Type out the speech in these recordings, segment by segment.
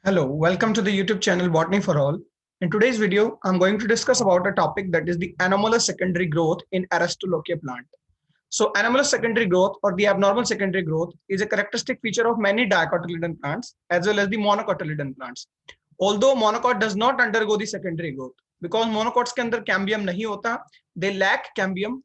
Hello, welcome to the YouTube channel Botany for All. In today's video, I'm going to discuss about a topic that is the anomalous secondary growth in Aristolochia plant. So anomalous secondary growth or the abnormal secondary growth is a characteristic feature of many dicotyledon plants as well as the monocotyledon plants. Although monocot does not undergo the secondary growth because monocots के अंदर cambium नहीं होता, they lack cambium.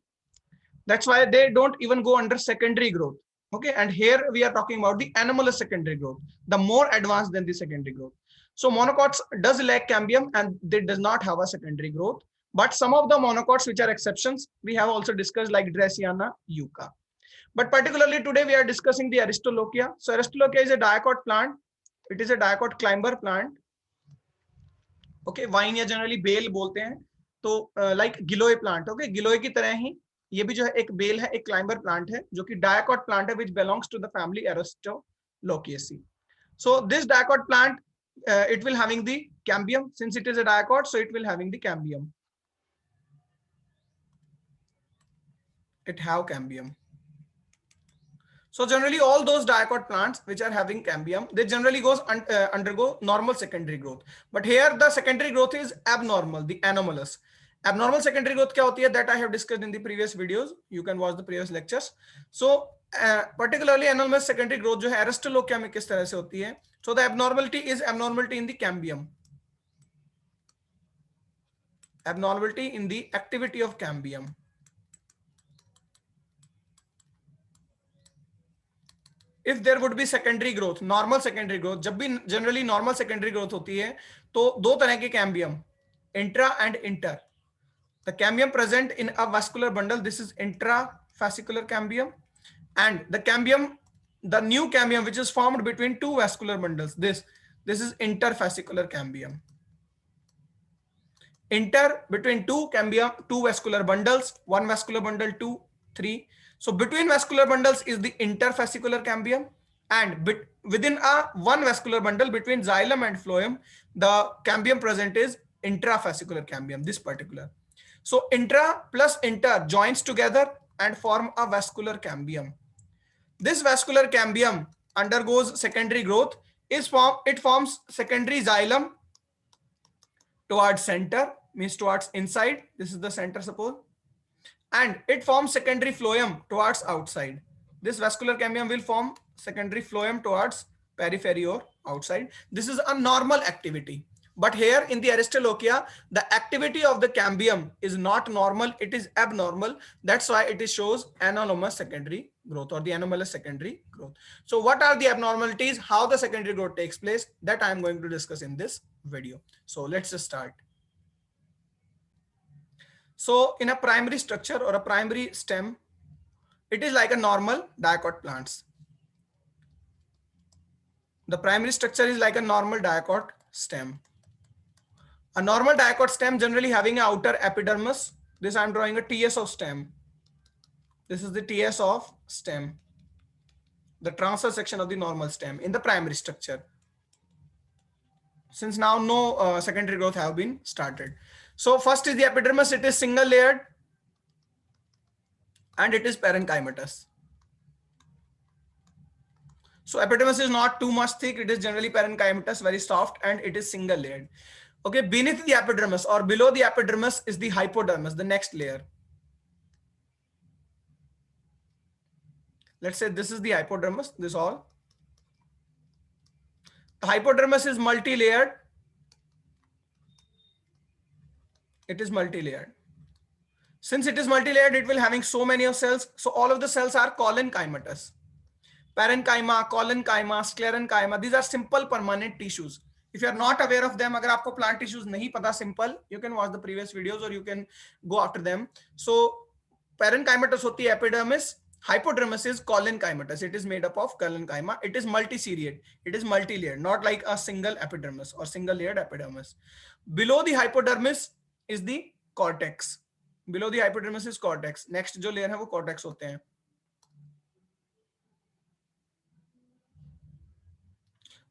That's why they don't even go under secondary growth. Okay, and here we are talking about the anomalous secondary growth, the more advanced than the secondary growth. So monocots does lack cambium and they does not have a secondary growth. But some of the monocots which are exceptions, we have also discussed like Dracaena, Yucca. But particularly today we are discussing the Aristolochia. So Aristolochia is a dicot plant. It is a dicot climber plant. Okay, wine या generally bell बोलते हैं. तो like गिलोय plant. Okay, गिलोय की तरह ही ये भी जो है एक बेल है, एक क्लाइंबर प्लांट है जो कि डायकॉट प्लांट है which belongs to the family Aristolochiaceae. So this dicot plant it will having the cambium. Since it is a dicot, so it will having the cambium. It have cambium. So generally all those dicot plants which are having cambium, they generally undergo normal secondary growth. But here the secondary growth is abnormal, the anomalous. Abnormal secondary growth क्या होती है, that I have discussed in the previous videos. You can watch the previous lectures. So particularly anomalous secondary growth जो है Aristolochia में किस तरह से होती है. So the abnormality is abnormality in the cambium. Abnormality in the activity of cambium. If there would be secondary growth, normal secondary growth, जब भी generally normal secondary growth होती है तो दो तरह के cambium, intra and inter. The cambium present in a vascular bundle, this is intrafascicular cambium, and the cambium, the new cambium which is formed between two vascular bundles, this is interfascicular cambium. Inter between two cambium, two vascular bundles, one vascular bundle, 2, 3. So between vascular bundles is the interfascicular cambium, and within a one vascular bundle between xylem and phloem, the cambium present is intrafascicular cambium, this particular. So intra plus inter joins together and form a vascular cambium. This vascular cambium undergoes secondary growth. It forms secondary xylem towards center, means towards inside. This is the center, suppose. And it forms secondary phloem towards outside. This vascular cambium will form secondary phloem towards periphery or outside. This is a normal activity. But here in the Aristolochia, the activity of the cambium is not normal, it is abnormal. That's why it shows anomalous secondary growth or the anomalous secondary growth. So what are the abnormalities, how the secondary growth takes place, that I am going to discuss in this video. So let's just start. So in a primary structure or a primary stem, it is like a normal dicot plants. The primary structure is like a normal dicot stem. A normal dicot stem generally having an outer epidermis. This I am drawing a TS of stem. This is the TS of stem, the transverse section of the normal stem in the primary structure. Since now no secondary growth have been started. So first is the epidermis. It is single layered and it is parenchymatous. So epidermis is not too much thick. It is generally parenchymatous, very soft, and it is single layered. Okay, beneath the epidermis or below the epidermis is the hypodermis, the next layer. Let's say this is the hypodermis, this all. The hypodermis is multi-layered. It is multi-layered. Since it is multi-layered, it will having so many of cells. So all of the cells are collenchymatous. Parenchyma, collenchyma, sclerenchyma, these are simple permanent tissues. If you are not aware of them, अगर आपको plant tissues नहीं पता simple, you can watch the previous videos or you can go after them. So parenchymatous होती है epidermis, hypodermis is collenchymatous. It is made up of collenchyma. It is multi-seriate. It is multi-layered, not like a single epidermis or single-layered epidermis. Below the hypodermis is the cortex. Below the hypodermis is cortex. Next जो layer है वो cortex होते हैं.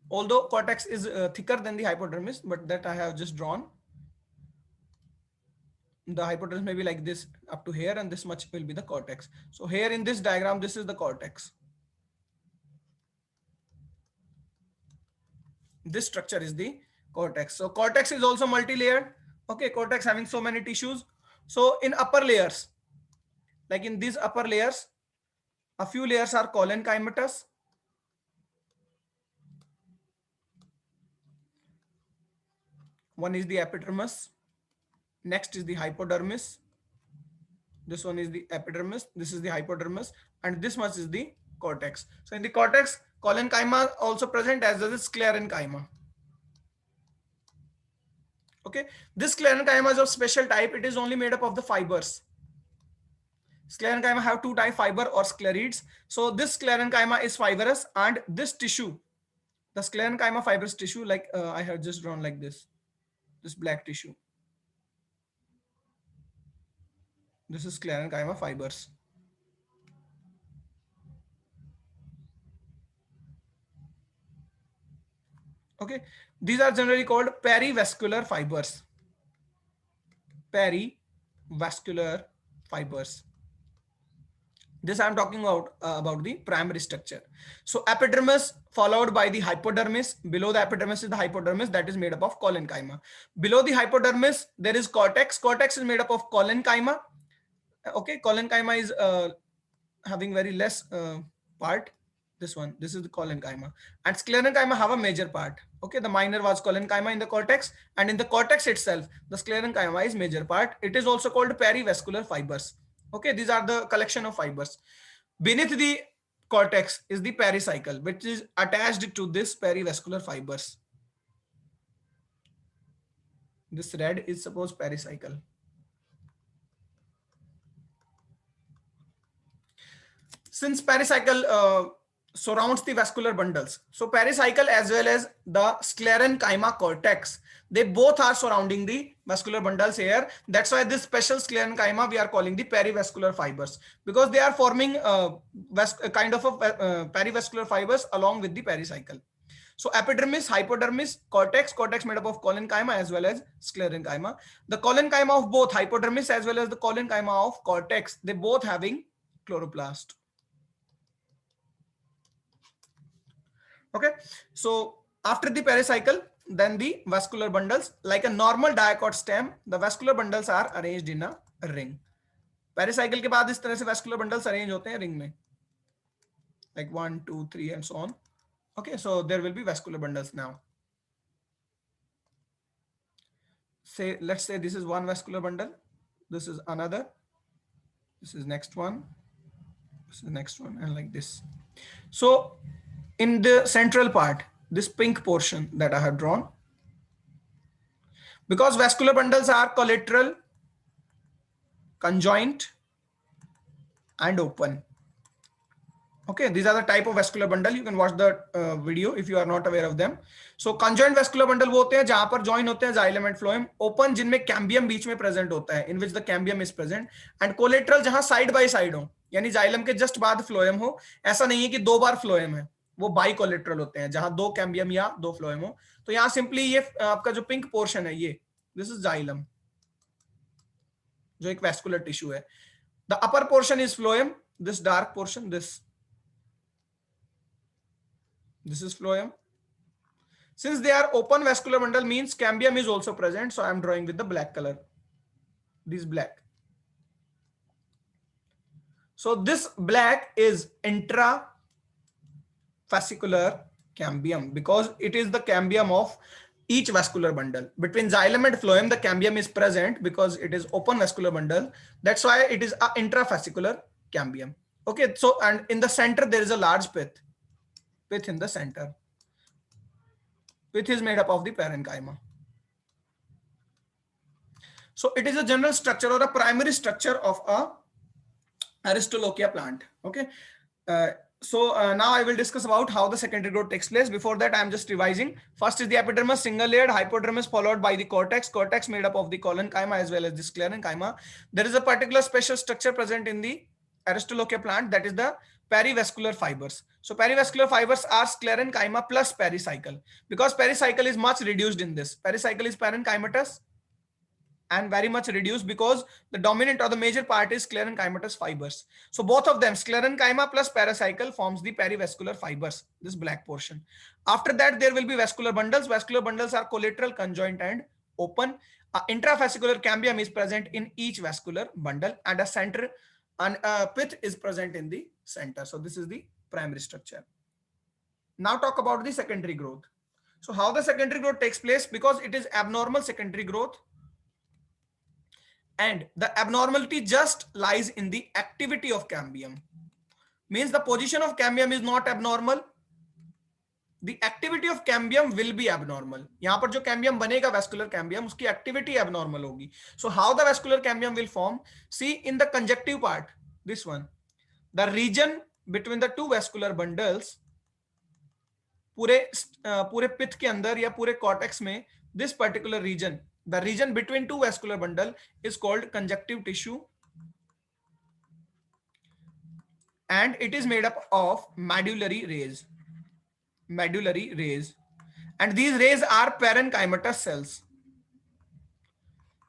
Although cortex is thicker than the hypodermis, but that I have just drawn. The hypodermis may be like this up to here, and this much will be the cortex. So here in this diagram, this is the cortex. This structure is the cortex. So cortex is also multi-layered. Okay, cortex having so many tissues. So in upper layers, like in these upper layers, a few layers are collenchymatous. One is the epidermis. Next is the hypodermis. This one is the epidermis. This is the hypodermis, and this much is the cortex. So in the cortex, collenchyma also present, as well as sclerenchyma. Okay, this sclerenchyma is of special type. It is only made up of the fibers. Sclerenchyma have two type, fiber or sclerids. So this sclerenchyma is fibrous, and this tissue, the sclerenchyma fibrous tissue, like I have just drawn like this black tissue. This is sclerenchyma fibers. Okay, these are generally called perivascular fibers. Perivascular fibers. This I'm talking about the primary structure. So epidermis followed by the hypodermis. Below the epidermis is the hypodermis, that is made up of collenchyma. Below the hypodermis there is cortex. Cortex is made up of collenchyma. Okay, collenchyma is having very less part. This is the collenchyma, and sclerenchyma have a major part. Okay, the minor was collenchyma in the cortex, and in the cortex itself the sclerenchyma is major part. It is also called perivascular fibers. Okay, these are the collection of fibers. Beneath the cortex is the pericycle, which is attached to this perivascular fibers. This red is supposed pericycle. Since pericycle surrounds the vascular bundles, so pericycle as well as the sclerenchyma cortex, they both are surrounding the vascular bundles here. That's why this special sclerenchyma we are calling the perivascular fibers, because they are forming kind of a perivascular fibers along with the pericycle. So epidermis, hypodermis, cortex made up of collenchyma as well as sclerenchyma. The collenchyma of both hypodermis as well as the collenchyma of cortex, they both having chloroplast. Okay, so after the pericycle, then the vascular bundles. Like a normal dicot stem, the vascular bundles are arranged in a ring. Pericycle के बाद इस तरह से vascular bundles arrange होते हैं ring में, like 1, 2, 3 and so on. Okay, so there will be vascular bundles now. Say, let's say this is one vascular bundle, this is another, this is next one, this is next one, and like this. So in the central part, this pink portion that I have drawn, because vascular bundles are collateral, conjoint and open. Okay, these are the type of vascular bundle. You can watch the video if you are not aware of them. So conjoint vascular bundle वो होते हैं जहां पर join होते हैं xylem and phloem. Open जिनमें cambium बीच में present होता है, in which the cambium is present, and collateral जहां side by side हो, यानी xylem के just बाद phloem हो. ऐसा नहीं है कि दो बार phloem है, वो बाइकोलेटरल होते हैं जहां दो कैम्बियम या दो फ्लोएम हो. तो यहां सिंपली ये आपका जो पिंक पोर्शन है, ये दिस इज जाइलम, जो एक वैस्कुलर टिश्यू है. The upper portion is phloem, this dark portion, this is phloem. Since they are open vascular bundle means cambium is also present, so I am drawing with the black color, this black. So this black is intrafascicular cambium, because it is the cambium of each vascular bundle. Between xylem and phloem, the cambium is present because it is open vascular bundle. That's why it is a intrafascicular cambium. Okay, so and in the center there is a large pith in the center. Pith is made up of the parenchyma. So it is a general structure or a primary structure of a Aristolochia plant. Okay. Now I will discuss about how the secondary growth takes place. Before that, I am just revising. First is the epidermis, single layered, hypodermis followed by the cortex made up of the collenchyma as well as the sclerenchyma. There is a particular special structure present in the Aristolochia plant, that is the perivascular fibers. So perivascular fibers are sclerenchyma plus pericycle, because pericycle is much reduced in this. Pericycle is parenchymatous. and very much reduced because the dominant or the major part is sclerenchymatous fibers. So both of them, sclerenchyma plus pericycle, forms the perivascular fibers, this black portion. After that, there will be vascular bundles. Vascular bundles are collateral, conjoint, and open. Intrafascicular cambium is present in each vascular bundle, and a center and a pith is present in the center. So this is the primary structure. Now talk about the secondary growth. So how the secondary growth takes place? Because it is abnormal secondary growth, and the abnormality just lies in the activity of cambium. Means the position of cambium is not abnormal, the activity of cambium will be abnormal. यहाँ पर जो cambium बनेगा vascular cambium, उसकी activity abnormal होगी. So how the vascular cambium will form? See in the conjunctive part, this one, the region between the two vascular bundles, पूरे पित्त के अंदर या पूरे cortex में, this particular region, the region between two vascular bundle is called conjunctive tissue, and it is made up of medullary rays. Medullary rays, and these rays are parenchymatous cells.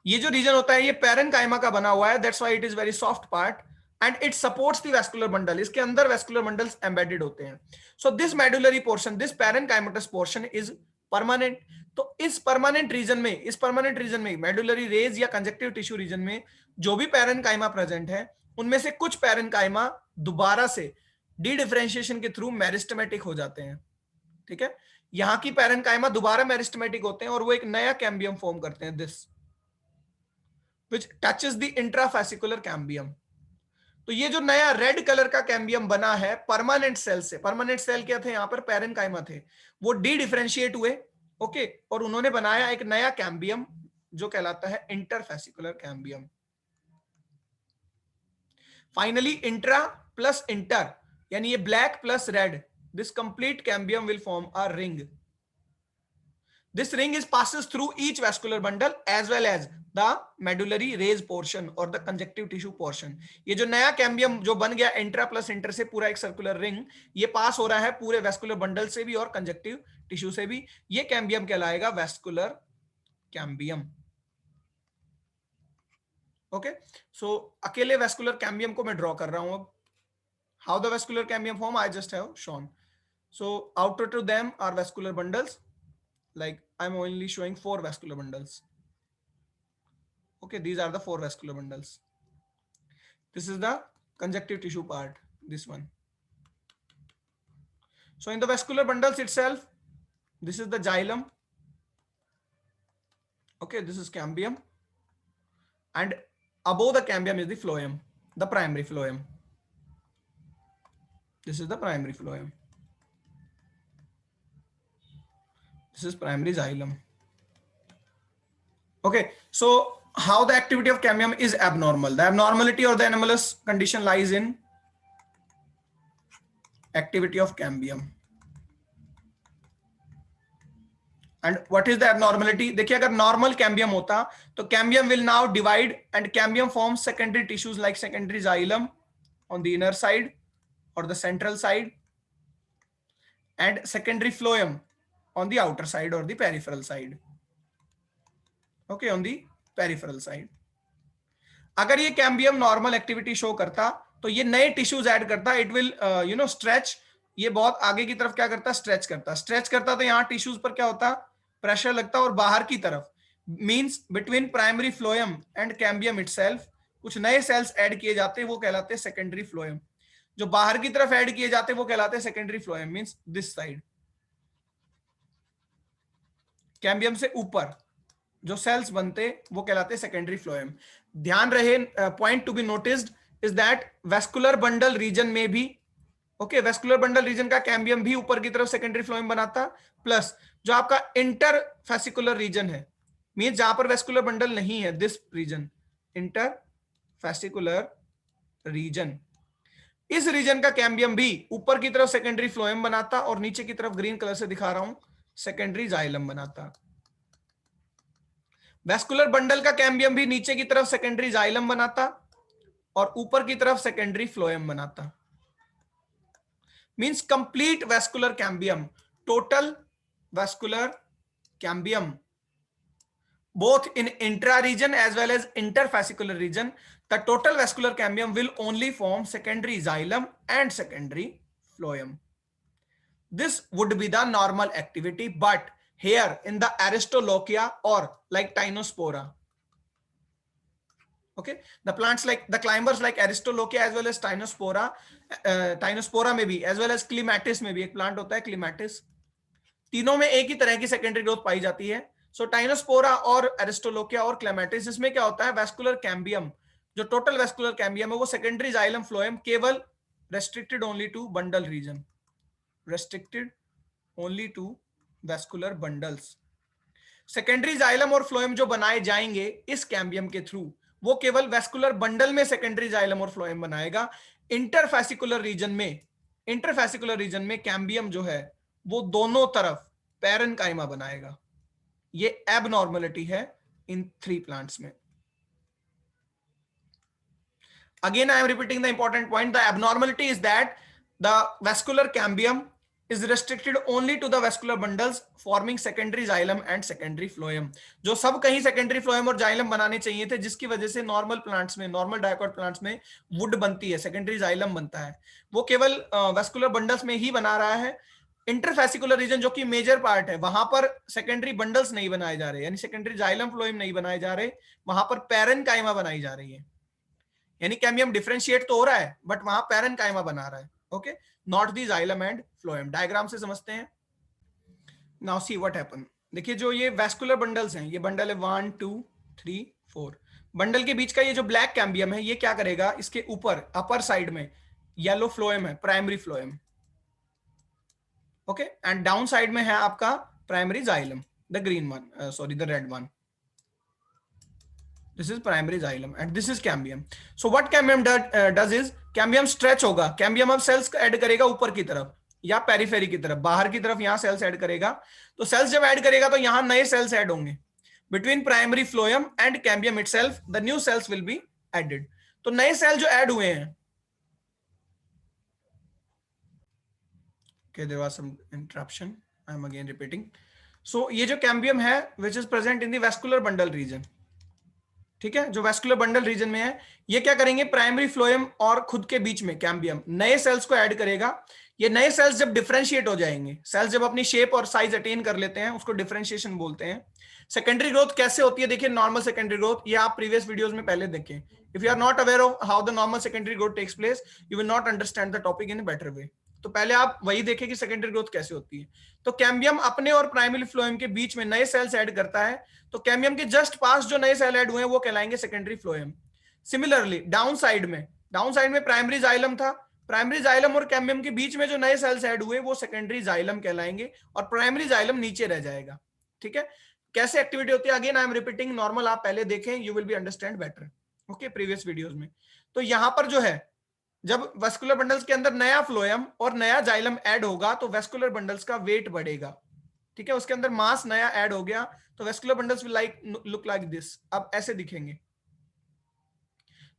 ये जो reason होता है ये parenchyma का बना हुआ है, that's why it is very soft part, and it supports the vascular bundle. इसके अंदर vascular bundles embedded होते हैं. So this medullary portion, this parenchymatous portion is permanent. तो इस permanent region में, इस permanent region में medullary rays या conjunctive tissue region में जो भी पैरेनकाइमा प्रेजेंट है, उनमें से कुछ पैरेनकाइमा दोबारा से डी डिफरेंशिएशन के थ्रू मेरिस्टेमेटिक हो जाते हैं. ठीक है, यहां की पैरेनकाइमा दोबारा मेरिस्टेमेटिक होते हैं और वो एक नया कैम्बियम फॉर्म करते हैं, this which touches the इंट्राफैसिकुलर cambium. तो ये जो नया रेड कलर का कैम्बियम बना है परमानेंट सेल से, परमानेंट सेल क्या थे, यहां पर पैरेनकाइमा थे, वो डी डिफरेंशिएट हुए, ओके, और उन्होंने बनाया एक नया कैम्बियम जो कहलाता है इंटरफैसिकुलर cambium. Finally intra plus inter, यानी ये black plus red, this complete cambium will form a ring. This ring is passes through each vascular bundle as well as the medullary rays portion or the conjunctive tissue portion. ये जो नया cambium जो बन गया intra plus inter से, पूरा एक circular ring, ये पास हो रहा है पूरे वेस्कुलर बंडल से भी और कंजक्टिव टिश्यू से भी. ये कैम्बियम कहलाएगा वेस्कुलर कैम्बियम. ओके, सो अकेले वेस्कुलर कैम्बियम को मैं ड्रॉ कर रहा हूं अब. How the vascular cambium form I just have shown. So outer to them are vascular bundles. Like I'm only showing 4 vascular bundles. Okay, these are the 4 vascular bundles. This is the conjunctive tissue part, this one. So in the vascular bundles itself, this is the xylem. Okay, this is cambium, and above the cambium is the phloem, the primary phloem. This is the primary phloem. This is primary xylem. Okay, so how the activity of cambium is abnormal? The abnormality or the anomalous condition lies in activity of cambium. And what is the abnormality? देखिए, अगर normal cambium होता तो cambium will now divide and cambium forms secondary tissues like secondary xylem on the inner side or the central side, and secondary phloem on the outer side or the peripheral side. Okay, on the peripheral side. अगर ये cambium normal activity show करता तो ये नए tissues add करता, it will stretch, ये बहुत आगे की तरफ क्या करता, स्ट्रेच करता तो यहाँ टिश्यूज पर क्या होता, प्रेशर लगता, और बाहर की तरफ means between primary phloem and cambium itself कुछ नए सेल्स ऐड किए जाते, वो कहलाते हैं सेकेंडरी फ्लोएम. जो बाहर की तरफ ऐड किए जाते वो कहलाते हैं secondary phloem, means this side. Cambium से ऊपर जो सेल्स बनते वो कहलाते हैं सेकेंडरी फ्लोएम. ध्यान रहे, point to be noticed is that vascular bundle region में भी, ओके, वेस्कुलर बंडल रीजन का कैम्बियम भी ऊपर की तरफ सेकेंडरी फ्लोएम बनाता, प्लस जो आपका इंटर फैसिकुलर रीजन है, मींस जहां पर वेस्कुलर बंडल नहीं है, this region interfascicular region, इस रीजन का कैम्बियम भी ऊपर की तरफ सेकेंडरी फ्लोएम बनाता और नीचे की तरफ ग्रीन कलर से दिखा रहा हूं सेकेंडरी जाइलम बनाता. वेस्कुलर बंडल का कैम्बियम भी नीचे की तरफ सेकेंडरी जाइलम बनाता और ऊपर की तरफ सेकेंडरी फ्लोएम बनाता. Means complete vascular cambium, total vascular cambium both in intra-region as well as interfascicular region, the total vascular cambium will only form secondary xylem and secondary phloem. This would be the normal activity, but here in the Aristolochia or like Tinospora, okay, the plants like the climbers like Aristolochia as well as Tinospora, Tinospora में भी as well as Clematis में भी एक plant होता है Clematis, तीनों में एक ही तरह की सेकेंडरी ग्रोथ पाई जाती है. सो टाइनोस्पोरा और एरिस्टोलोकिया और क्लेमेटिस, इसमें क्या होता है, वेस्कुलर कैम्बियम, जो टोटल वेस्कुलर कैम्बियम है वो सेकेंडरी जाइलम फ्लोएम, केवल restricted only to bundle region, restricted only to vascular bundles. Secondary xylem और फ्लोएम जो बनाए जाएंगे इस कैम्बियम के थ्रू, वो केवल वेस्कुलर बंडल में सेकेंडरी जाइलम और फ्लोएम बनाएगा. इंटरफेसिकुलर रीजन में कैम्बियम जो है वो दोनों तरफ पैरेनकाइमा बनाएगा. ये एबनॉर्मलिटी है इन 3 प्लांट्स में. Again I am repeating the important point, the abnormality is that the vascular cambium is restricted only to the vascular bundles forming secondary xylem and secondary phloem. जो सब कहीं secondary phloem और xylem बनाने चाहिए थे, जिसकी वजह से नॉर्मल प्लांट्स में, नॉर्मल डायकॉट प्लांट्स में वुड बनती है, secondary xylem बनता है, वो केवल vascular bundles में ही बना रहा है. इंटरफेसिकुलर रीजन जो कि मेजर पार्ट है, वहां पर सेकेंडरी बंडल्स नहीं बनाए जा रहे, यानी सेकेंडरी जाइलम फ्लोएम नहीं बनाए जा रहे, वहां पर पैरेनकाइमा बनाई जा रही है. यानी कैम्बियम डिफरेंशिएट तो हो रहा है बट वहां पैरेनकाइमा बना रहा है. Okay, not the xylem and phloem. Diagram से समझते हैं. Now see what happen. देखिए जो ये वेस्कुलर बंडल्स हैं, ये बंडल है 1 2 3 4, बंडल के बीच का ये जो ब्लैक कैम्बियम है, ये क्या करेगा, इसके ऊपर अपर साइड में येलो फ्लोएम है, primary phloem. Okay, and down side में है आपका primary xylem, the green one, sorry the red one. This is primary xylem and this is cambium. So what cambium does is, cambium stretch होगा, cambium अब cells add करेगा ऊपर की तरफ या पेरिफेरी की तरफ, बाहर की तरफ यहाँ cells ऐड करेगा. तो cells जब ऐड करेगा तो यहाँ नए cells ऐड होंगे. Between primary phloem and cambium itself, the new cells will be added. तो नए सेल जो ऐड हुए हैं, okay, there was some interruption. I am again repeating. So ये जो cambium है, which is present in the vascular bundle region, ठीक है, जो वेस्कुलर बंडल रीजन में है, ये क्या करेंगे, प्राइमरी फ्लोएम और खुद के बीच में कैम्बियम नए सेल्स को ऐड करेगा. ये नए सेल्स जब डिफरेंशिएट हो जाएंगे, सेल्स जब अपनी शेप और साइज अटेन कर लेते हैं, उसको डिफरेंशिएशन बोलते हैं. सेकेंडरी ग्रोथ कैसे होती है, देखिए नॉर्मल सेकेंडरी ग्रोथ, ये आप प्रीवियस वीडियोस में पहले देखें. If you are not aware of how the normal secondary growth takes place, you will not understand the topic in a better way. तो पहले आप वही देखें कि सेकेंडरी ग्रोथ कैसे होती है. तो कैम्बियम अपने और प्राइमरी फ्लोएम के बीच में नए सेल्स ऐड करता है. तो कैम्बियम के जस्ट पास जो नए सेल ऐड हुए हैं वो कहलाएंगे secondary phloem. Similarly down side में प्राइमरी जाइलम था, प्राइमरी जाइलम और कैम्बियम के बीच में जो नए सेल्स ऐड हुए वो सेकेंडरी जाइलम कहलाएंगे और प्राइमरी जाइलम नीचे रह जाएगा. ठीक है, कैसे एक्टिविटी होती है, again I am repeating, normal आप पहले देखें, you will be understand better. Okay, previous videos में. तो यहां पर जो है, जब वेस्कुलर बंडल्स के अंदर नया फ्लोएम और नया जाइलम ऐड होगा तो वेस्कुलर बंडल्स का वेट बढ़ेगा. ठीक है, उसके अंदर मास नया ऐड हो गया तो vascular bundles will look like this. अब ऐसे दिखेंगे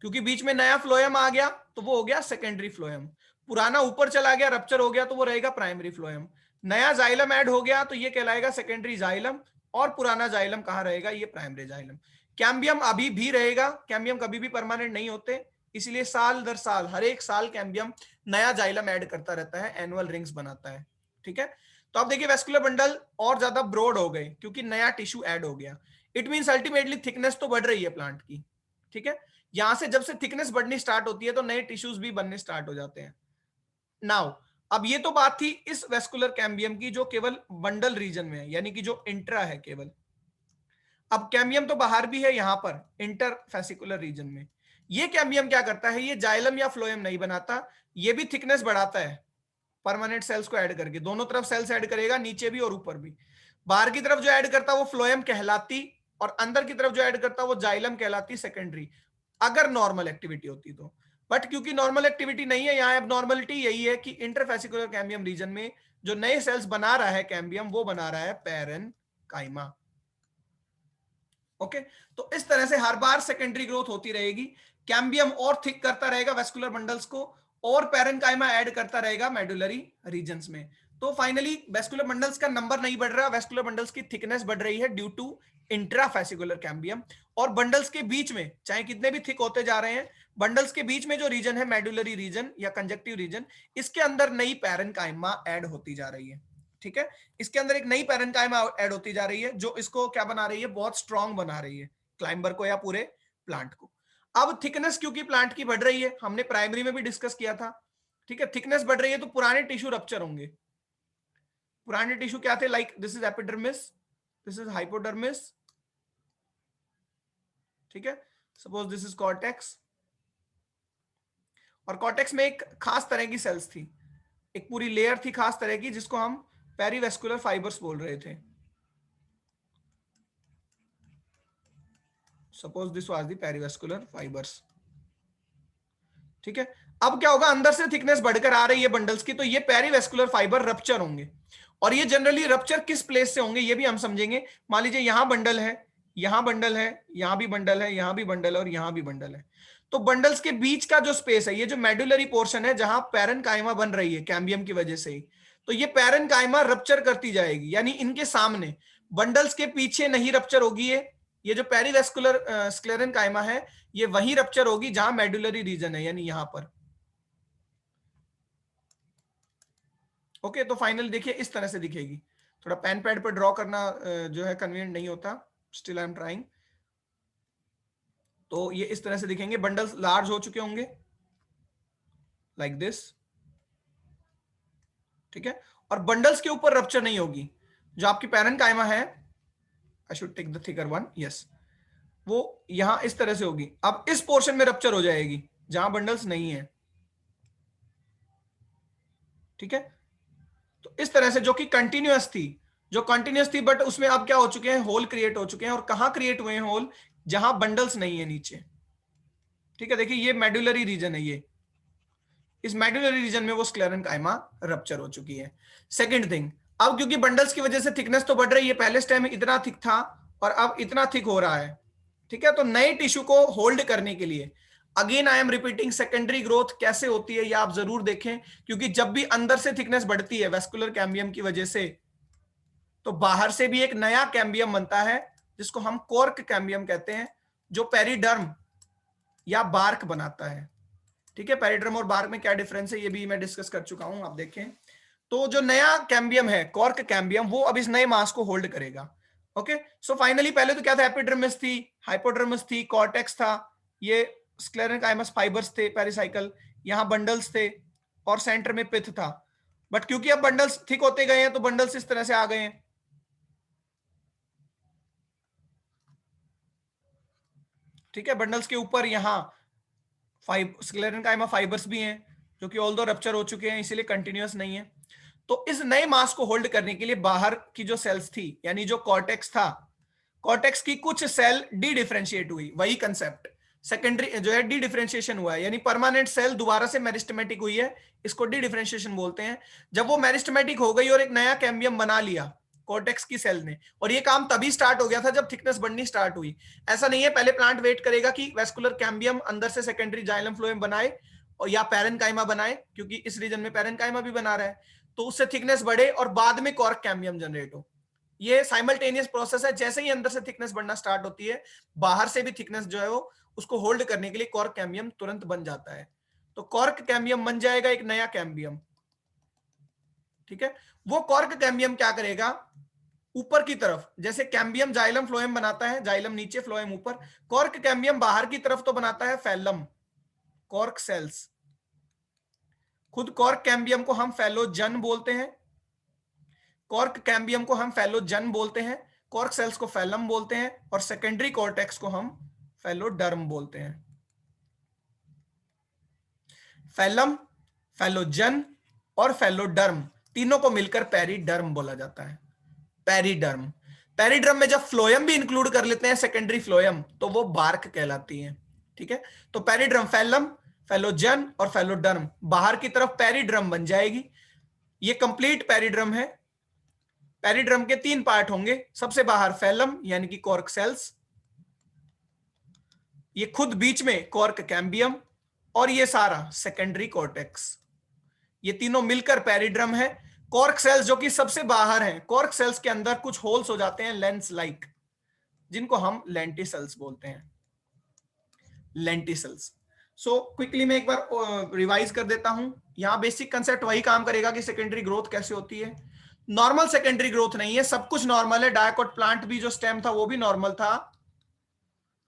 क्योंकि बीच में नया फ्लोएम आ गया तो वो हो गया सेकेंडरी फ्लोएम. पुराना ऊपर चला गया, रप्चर हो गया तो वो रहेगा प्राइमरी फ्लोएम. नया जाइलम ऐड हो गया तो ये कहलाएगा सेकेंडरी जाइलम और पुराना जाइलम कहां रहेगा, ये प्राइमरी जाइलम. कैम्बियम अभी भी रहेगा, कैम्बियम कभी भी परमानेंट नहीं होते, इसलिए साल दर साल, हर एक साल कैम्बियम नया जाइलम ऐड करता रहता है, एनुअल रिंग्स बनाता है. ठीक है, तो आप देखिए वेस्कुलर बंडल और ज्यादा ब्रॉड हो गए क्योंकि नया टिश्यू ऐड हो गया. इट मींस अल्टीमेटली थिकनेस तो बढ़ रही है प्लांट की. ठीक है, यहां से जब से थिकनेस बढ़नी स्टार्ट होती है तो नए टिश्यूज भी बनने स्टार्ट हो जाते हैं. नाउ अब ये तो बात थी इस वेस्कुलर कैम्बियम की जो केवल बंडल रीजन में है, यानी कि जो इंट्रा है केवल. अब कैम्बियम तो बाहर भी है यहां पर इंटरफेसिकुलर रीजन में. ये कैम्बियम क्या करता है, ये जाइलम या फ्लोएम नहीं बनाता, ये भी थिकनेस बढ़ाता है परमानेंट सेल्स को ऐड करके. दोनों तरफ सेल्स ऐड करेगा, नीचे भी और ऊपर भी. बाहर की तरफ जो ऐड करता वो फ्लोएम कहलाती और अंदर की तरफ जो ऐड करता वो जाइलम कहलाती सेकेंडरी, अगर नॉर्मल एक्टिविटी होती तो. बट क्योंकि नॉर्मल एक्टिविटी नहीं है, यहाँ एबनॉर्मलिटी यही है कि इंटरफेसिकुलर कैम्बियम रीजन में जो नए सेल्स बना रहा है कैम्बियम, वो बना रहा है पैरेनकाइमा. ओके, तो इस तरह से हर बार सेकेंडरी ग्रोथ होती रहेगी. कैम्बियम और थिक करता रहेगा वेस्कुलर बंडल्स को और पैरेनकाइमा ऐड करता रहेगा मेडुलरी रीजन्स में. तो फाइनली वेस्कुलर बंडल्स का नंबर नहीं बढ़ रहा, वेस्कुलर बंडल्स की थिकनेस बढ़ रही है ड्यू टू इंट्राफेसिकुलर कैम्बियम। और बंडल्स के बीच में चाहे कितने भी थिक होते जा रहे हैं, बंडल्स के बीच में जो रीजन है मेडुलरी रीजन या कंजक्टिव रीजन, इसके अंदर नई पैरेन्काइमा ऐड होती जा रही है। ठीक है, इसके अंदर एक नई पैरेन्काइमा ऐड होती जा रही है जो इसको क्या बना रही है, बहुत स्ट्रांग बना रही है क्लाइंबर को या पूरे प्लांट को। अब थिकनेस क्योंकि प्लांट की बढ़ रही है, हमने प्राइमरी में भी डिस्कस किया था। ठीक है, थिकनेस बढ़ रही है तो पुराने टिश्यू रप्चर होंगे। पुराने टिश्यू क्या थे, like this is epidermis, this is hypodermis. ठीक है, सपोज दिस इज कॉर्टेक्स, और कॉर्टेक्स में एक खास तरह की सेल्स थी, एक पूरी लेयर थी खास तरह की, जिसको हम पेरीवेस्कुलर फाइबर्स बोल रहे थे। Suppose this was the perivascular fibres. ठीक है, अब क्या होगा, अंदर से थिकनेस बढ़कर आ रही है बंडल्स की, तो ये पेरीवेस्कुलर फाइबर रप्चर होंगे। और ये जनरली रप्चर किस प्लेस से होंगे ये भी हम समझेंगे। मान लीजिए यहां बंडल है, यहां बंडल है, यहां भी बंडल है, यहां भी बंडल है और यहां भी बंडल है। तो बंडल्स के बीच का जो स्पेस है, ये जो मेडुलरी पोर्शन है जहां पैरेन्काइमा बन रही है कैम्बियम की वजह से ही, तो ये पैरेन्काइमा रप्चर करती जाएगी, यानी इनके सामने, बंडल्स के पीछे नहीं रप्चर होगी। ये जो पेरीवेस्कुलर स्क्लेरेन्काइमा है, ये वही रप्चर होगी जहां मेडुलरी रीजन है, यानी यहां पर। ओके, तो फाइनल देखिए इस तरह से दिखेगी। थोड़ा पेन पैड पर ड्रॉ करना जो है कन्वीनियंट नहीं होता, स्टिल आई एम ट्राइंग। तो ये इस तरह से दिखेंगे, बंडल्स लार्ज हो चुके होंगे लाइक दिस। ठीक है, और बंडल्स के ऊपर रप्चर नहीं होगी। जो आपकी पैरेन्काइमा है, I should take the thicker one, yes, वो यहां इस तरह से होगी। अब इस पोर्शन में रप्चर हो जाएगी जहां बंडल्स नहीं है। ठीक है, तो इस तरह से, जो कि कंटिन्यूअस थी, जो कंटिन्यूअस थी, बट उसमें अब क्या हो चुके हैं, होल क्रिएट हो चुके हैं। और कहां क्रिएट हुए हैं होल, जहां बंडल्स नहीं है नीचे। ठीक है, देखिए ये मेडुलरी रीजन है, ये इस मेडुलरी रीजन में वो स्क्लेरेन्काइमा रप्चर हो चुकी है। सेकंड थिंग, अब क्योंकि बंडल्स की वजह से थिकनेस तो बढ़ रही है, पहले स्टेम में इतना थिक था और अब इतना थिक हो रहा है। ठीक है, तो नए टिश्यू को होल्ड करने के लिए, again I am repeating, secondary growth कैसे होती है ये आप जरूर देखें, क्योंकि जब भी अंदर से थिकनेस बढ़ती है वेस्कुलर कैम्बियम की वजह से, तो बाहर से भी एक नया कैम्बियम बनता है जिसको हम कॉर्क कैम्बियम कहते हैं, जो पेरिडर्म या बार्क बनाता है। ठीक है, पेरिडर्म और बार्क में क्या डिफरेंस है ये भी मैं डिस्कस कर चुका हूं, आप देखें। तो जो नया कैम्बियम है, कॉर्क कैम्बियम, वो अब इस नए मास को होल्ड करेगा। ओके, सो फाइनली पहले तो क्या था, एपिडर्मिस थी, हाइपोडर्मिस थी, कॉर्टेक्स था, ये स्क्लेरेन्काइमस फाइबर्स थे पेरिसाइकल, यहां बंडल्स थे और सेंटर में पिथ था। बट क्योंकि अब बंडल्स थिक होते गए हैं तो बंडल्स इस तरह से आ गए हैं। ठीक है, बंडल्स के ऊपर यहां स्क्लेरेन्काइमा फाइबर्स भी हैं, जो कि ऑल्दो रप्चर हो चुके हैं, इसीलिए कंटिन्यूअस नहीं है। तो इस नए मास को होल्ड करने के लिए बाहर की जो सेल्स थी, यानी जो कॉर्टेक्स था, कॉर्टेक्स की कुछ सेल डी डिफरेंशिएट हुई, वही कंसेप्ट, सेकेंडरी जो है डी डिफरेंशिएशन हुआ है, यानी परमानेंट सेल दोबारा से मेरिस्टेमेटिक हुई है, इसको डी डिफरेंशिएशन बोलते हैं। जब वो मेरिस्टेमेटिक हो गई और एक नया कैम्बियम बना लिया कॉर्टेक्स की सेल ने, और ये काम तभी स्टार्ट हो गया था जब थिकनेस बढ़नी स्टार्ट हुई। ऐसा नहीं है पहले प्लांट वेट करेगा कि वेस्कुलर कैम्बियम अंदर से सेकेंडरी जाइलम फ्लोएम बनाए और या पैरेन्काइमा बनाए, क्योंकि इस रीजन में पैरेन्काइमा भी बना रहा है, तो उससे थिकनेस बढ़े और बाद में कॉर्क कैम्बियम जनरेट हो। ये साइमल्टेनियस प्रोसेस है, जैसे ही अंदर से थिकनेस बढ़ना स्टार्ट होती है, बाहर से भी थिकनेस जो है वो उसको होल्ड करने के लिए कॉर्क कैम्बियम तुरंत बन जाता है। तो कॉर्क कैम्बियम बन जाएगा एक नया कैम्बियम। ठीक है, वो कॉर्क कैम्बियम क्या करेगा, ऊपर की तरफ, जैसे कैम्बियम जाइलम फ्लोएम बनाता है, जाइलम नीचे फ्लोएम ऊपर, कॉर्क कैम्बियम बाहर की तरफ तो बनाता है फैलम, कॉर्क सेल्स। खुद कॉर्क कैम्बियम को हम फैलोजन बोलते हैं, कॉर्क कैम्बियम को हम फैलोजन बोलते हैं, कॉर्क सेल्स को फैलम बोलते हैं, और सेकेंडरी कॉर्टेक्स को हम फैलोडर्म बोलते हैं। फैलम, फैलोजन और फैलोडर्म तीनों को मिलकर पेरिडर्म बोला जाता है। पेरिडर्म, पेरिडर्म में जब फ्लोएम भी इंक्लूड कर लेते हैं, सेकेंडरी फ्लोएम, तो वो बार्क कहलाती है। ठीक है, तो पेरिड्रम, फैलम, फैलोजन और फैलोडर्म, बाहर की तरफ पेरिड्रम बन जाएगी। ये कंप्लीट पेरिड्रम है। पेरिड्रम के तीन पार्ट होंगे, सबसे बाहर फैलम यानी कि कॉर्क सेल्स, ये खुद बीच में कॉर्क कैम्बियम, और ये सारा सेकेंडरी कॉर्टेक्स, ये तीनों मिलकर पेरिड्रम है। कॉर्क सेल्स जो कि सबसे बाहर हैं, कॉर्क सेल्स के अंदर कुछ होल्स हो जाते हैं लेंस लाइक, जिनको हम लेंटिसेल्स बोलते हैं, लेंटिसेल्स। सो क्विकली मैं एक बार रिवाइज कर देता हूं। यहां बेसिक कंसेप्ट वही काम करेगा कि सेकेंडरी ग्रोथ कैसे होती है। नॉर्मल सेकेंडरी ग्रोथ नहीं है, सब कुछ नॉर्मल है, डायकोट प्लांट भी जो स्टेम था वो भी नॉर्मल था,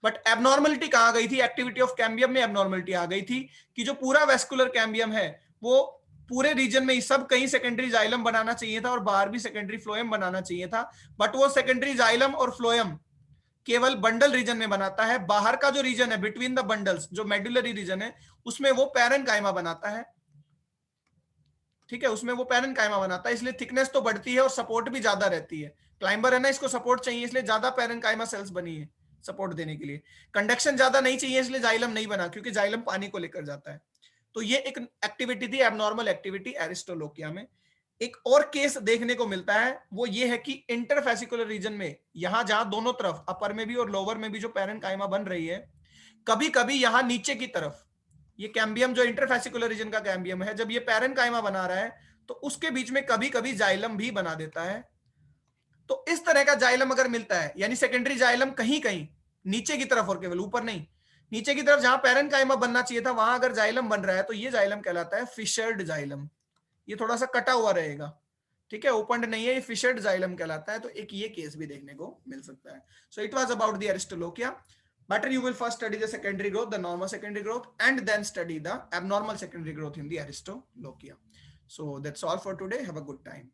बट एबनॉर्मलिटी कहां गई थी, एक्टिविटी ऑफ कैम्बियम में एबनॉर्मलिटी आ गई थी कि जो पूरा वेस्कुलर कैम्बियम है वो पूरे रीजन में ही सब कहीं सेकेंडरी जाइलम बनाना चाहिए था और बाहर भी सेकेंडरी फ्लोएम बनाना चाहिए था, बट वो सेकेंडरी जाइलम और फ्लोएम केवल बंडल रीजन में बनाता है। बाहर का जो रीजन है बिटवीन द बंडल्स, जो मेडुलरी रीजन है, उसमें वो पैरेनकाइमा बनाता है। ठीक है, उसमें वो पैरेनकाइमा बनाता है, इसलिए थिकनेस तो बढ़ती है और सपोर्ट भी ज्यादा रहती है। क्लाइंबर है ना, इसको सपोर्ट चाहिए, इसलिए ज्यादा पैरेनकाइमा सेल्स बनी है सपोर्ट देने के लिए। कंडक्शन ज्यादा नहीं चाहिए, इसलिए जाइलम नहीं बना, क्योंकि जाइलम पानी को लेकर जाता है। तो ये एक एक्टिविटी थी, एबनॉर्मल एक्टिविटी एरिस्टोलोकिया में। एक और केस देखने को मिलता है, वो ये है कि इंटरफेसिकुलर रीजन में, यहां जहां दोनों तरफ अपर में भी और लोअर में भी जो पैरेनकाइमा बन रही है, कभी कभी यहां नीचे की तरफ ये कैम्बियम जो इंटरफेसिकुलर रीजन का कैम्बियम है, जब ये पैरेनकाइमा बना रहा है तो उसके बीच में कभी कभी जाइलम भी बना देता है। तो इस तरह का जाइलम अगर मिलता है, यानी सेकेंडरी जाइलम कहीं कहीं नीचे की तरफ और केवल ऊपर नहीं, नीचे की तरफ जहां पैरेनकाइमा बनना चाहिए था वहां अगर जाइलम बन रहा है तो ये जाइलम कहलाता है फिशर्ड जाइलम। ये थोड़ा सा कटा हुआ रहेगा, ठीक है, ओपनड नहीं है, ये फिशर्ड जाइलम कहलाता है। तो एक ये केस भी देखने को मिल सकता है। So it was about the Aristolochia. Better you will first study the secondary growth, the normal secondary growth, and then study the abnormal secondary growth in the Aristolochia. So that's all for today. Have a good time.